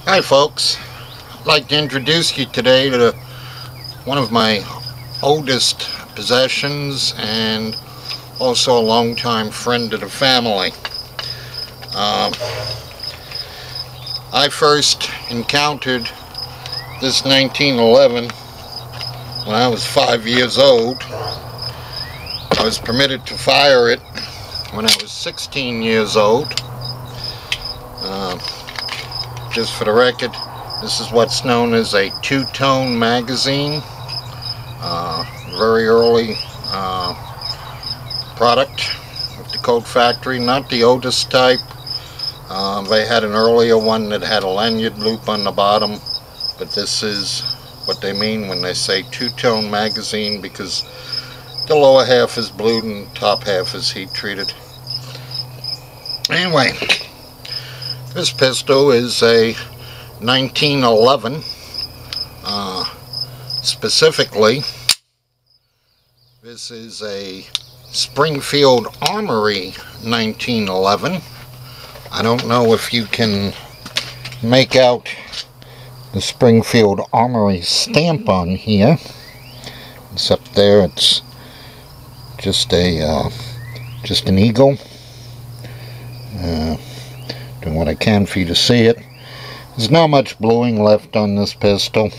Hi folks, I'd like to introduce you today to one of my oldest possessions and also a longtime friend of the family. I first encountered this 1911 when I was 5 years old. I was permitted to fire it when I was 16 years old. Just for the record, this is what's known as a two-tone magazine. Very early product of the Colt factory, not the oldest type. They had an earlier one that had a lanyard loop on the bottom, but this is what they mean when they say two-tone magazine, because the lower half is blued and the top half is heat treated. Anyway, this pistol is a 1911. Specifically, this is a Springfield Armory 1911. I don't know if you can make out the Springfield Armory stamp on here. It's up there. It's just an eagle. Doing what I can for you to see it. There's not much bluing left on this pistol.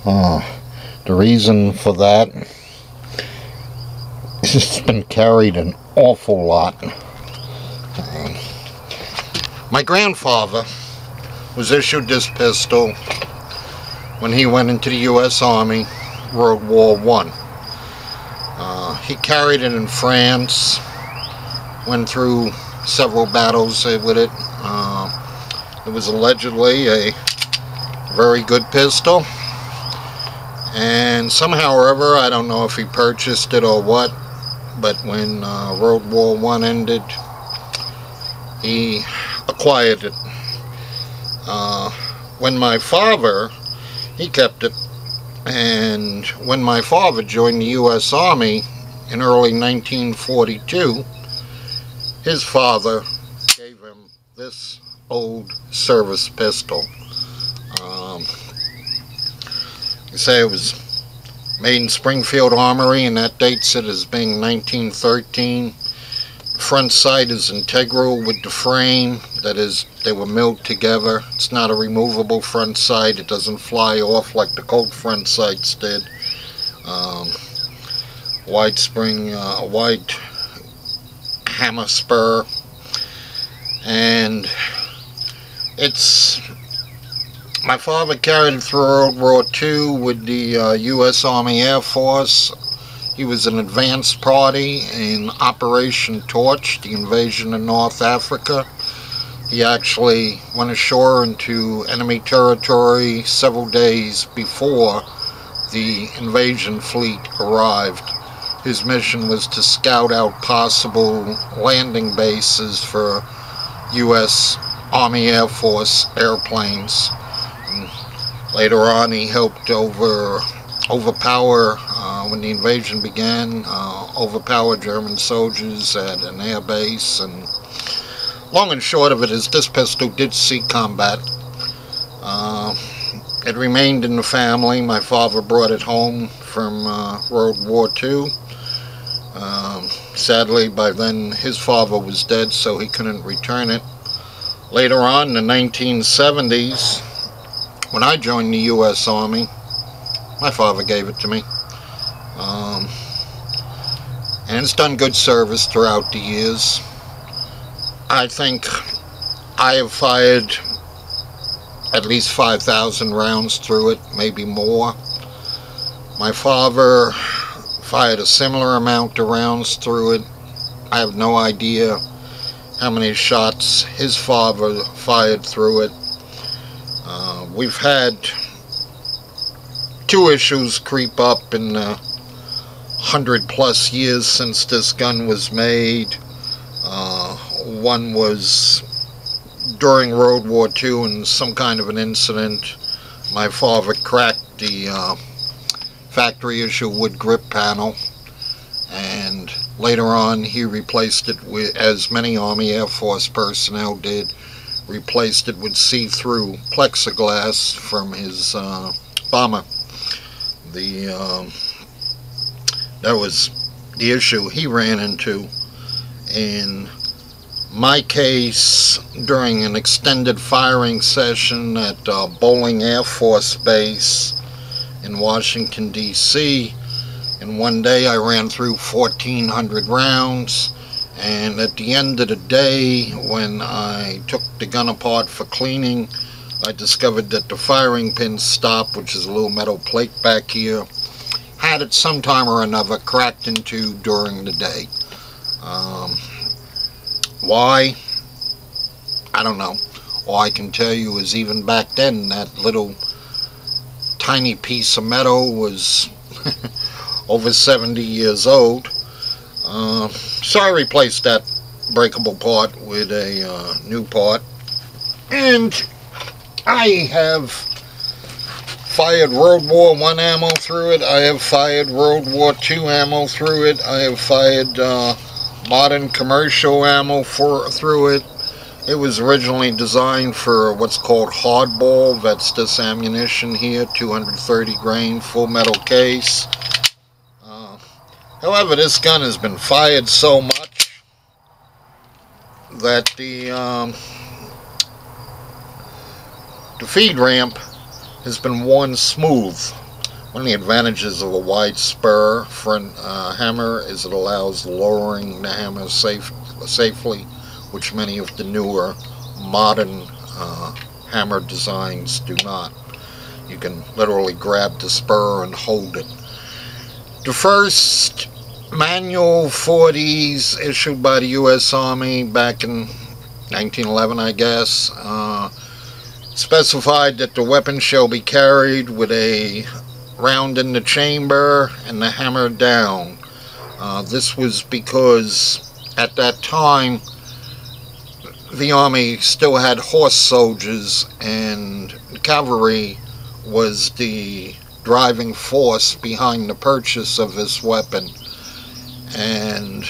The reason for that is it's been carried an awful lot. My grandfather was issued this pistol when he went into the US Army, World War I. He carried it in France, went through several battles with it. It was allegedly a very good pistol, and somehow or other, I don't know if he purchased it or what, but when World War I ended, he acquired it. When my father, he kept it, and when my father joined the US Army in early 1942, his father gave him this old service pistol. You say it was made in Springfield Armory, and that dates it as being 1913. Front sight is integral with the frame. That is, they were milled together. It's not a removable front sight. It doesn't fly off like the Colt front sights did. Wide spring, wide hammer spur, and my father carried it through World War II with the US Army Air Force. He was an advanced party in Operation Torch, the invasion of North Africa. He actually went ashore into enemy territory several days before the invasion fleet arrived. His mission was to scout out possible landing bases for US Army Air Force airplanes. And later on, he helped overpower, when the invasion began, overpower German soldiers at an air base. And long and short of it is, this pistol did see combat. It remained in the family. My father brought it home from World War II. Sadly, by then his father was dead, so he couldn't return it. Later on, in the 1970s, when I joined the US Army, my father gave it to me. And it's done good service throughout the years. I think I have fired at least 5,000 rounds through it, maybe more. My father fired a similar amount of rounds through it. I have no idea how many shots his father fired through it. We've had two issues creep up in the 100+ years since this gun was made. One was during World War II, in some kind of an incident. My father cracked the factory issue wood grip panel, and later on he replaced it with, as many Army Air Force personnel did, replaced it with see-through plexiglass from his bomber. That was the issue he ran into. In my case, during an extended firing session at Bolling Air Force Base in Washington, D.C., and one day I ran through 1,400 rounds, and at the end of the day, when I took the gun apart for cleaning, I discovered that the firing pin stop, which is a little metal plate back here, had at some time or another cracked into during the day. Why? I don't know. All I can tell you is even back then, that little tiny piece of metal was over 70 years old. So I replaced that breakable part with a new part. And I have fired World War I ammo through it. I have fired World War II ammo through it. I have fired modern commercial ammo through it. It was originally designed for what's called hardball. That's this ammunition here, 230 grain, full metal case. However, this gun has been fired so much that the feed ramp has been worn smooth. One of the advantages of a wide spur front hammer is it allows lowering the hammer safely, which many of the newer modern hammer designs do not. You can literally grab the spur and hold it. The first manual for these, issued by the US Army back in 1911, I guess, specified that the weapon shall be carried with a round in the chamber and the hammer down. This was because at that time the Army still had horse soldiers, and cavalry was the driving force behind the purchase of this weapon. And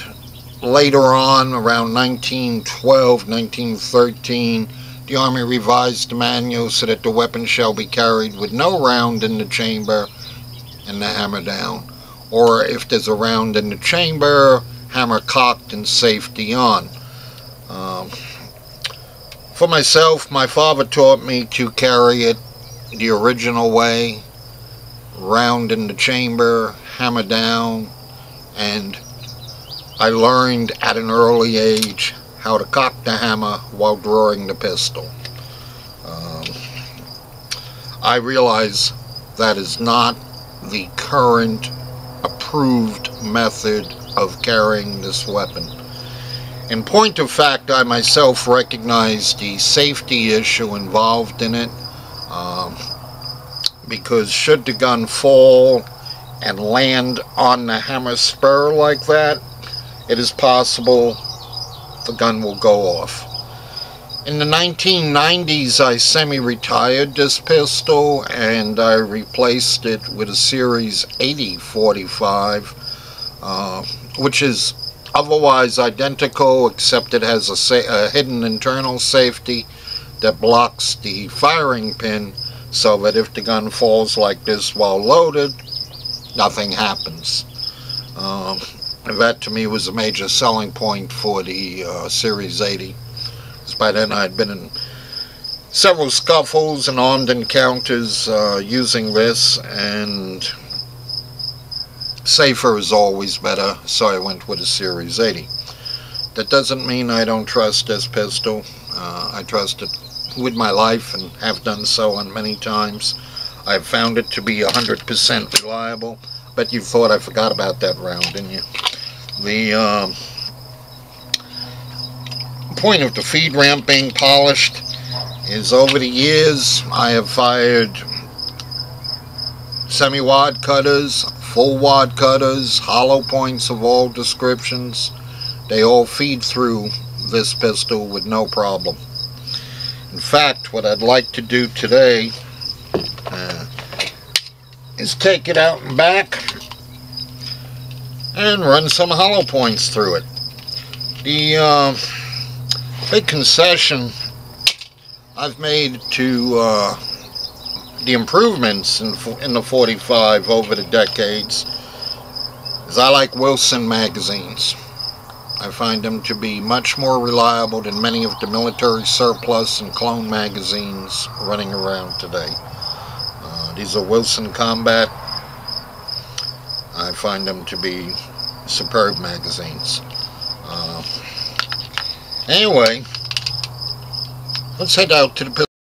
later on, around 1912, 1913, the Army revised the manual so that the weapon shall be carried with no round in the chamber and the hammer down. Or if there's a round in the chamber, hammer cocked and safety on. For myself, my father taught me to carry it the original way, round in the chamber, hammer down, and I learned at an early age how to cock the hammer while drawing the pistol. I realize that is not the current approved method of carrying this weapon. In point of fact, I myself recognize the safety issue involved in it, because should the gun fall and land on the hammer spur like that, it is possible the gun will go off. In the 1990s, I semi-retired this pistol and I replaced it with a Series 80 45, which is otherwise identical, except it has a hidden internal safety that blocks the firing pin, so that if the gun falls like this while loaded, nothing happens. That to me was a major selling point for the Series 80. Because by then I'd been in several scuffles and armed encounters using this, and safer is always better, so I went with a Series 80. That doesn't mean I don't trust this pistol. I trust it with my life and have done so on many times. I've found it to be 100% reliable. Bet you thought I forgot about that round, didn't you? The point of the feed ramp being polished is, over the years I have fired semi-wad cutters, full wad cutters, hollow points of all descriptions. They all feed through this pistol with no problem. In fact, what I'd like to do today is take it out and back and run some hollow points through it. The big concession I've made to the improvements in the 45 over the decades is I like Wilson magazines. I find them to be much more reliable than many of the military surplus and clone magazines running around today. These are Wilson Combat. I find them to be superb magazines. Anyway, let's head out to the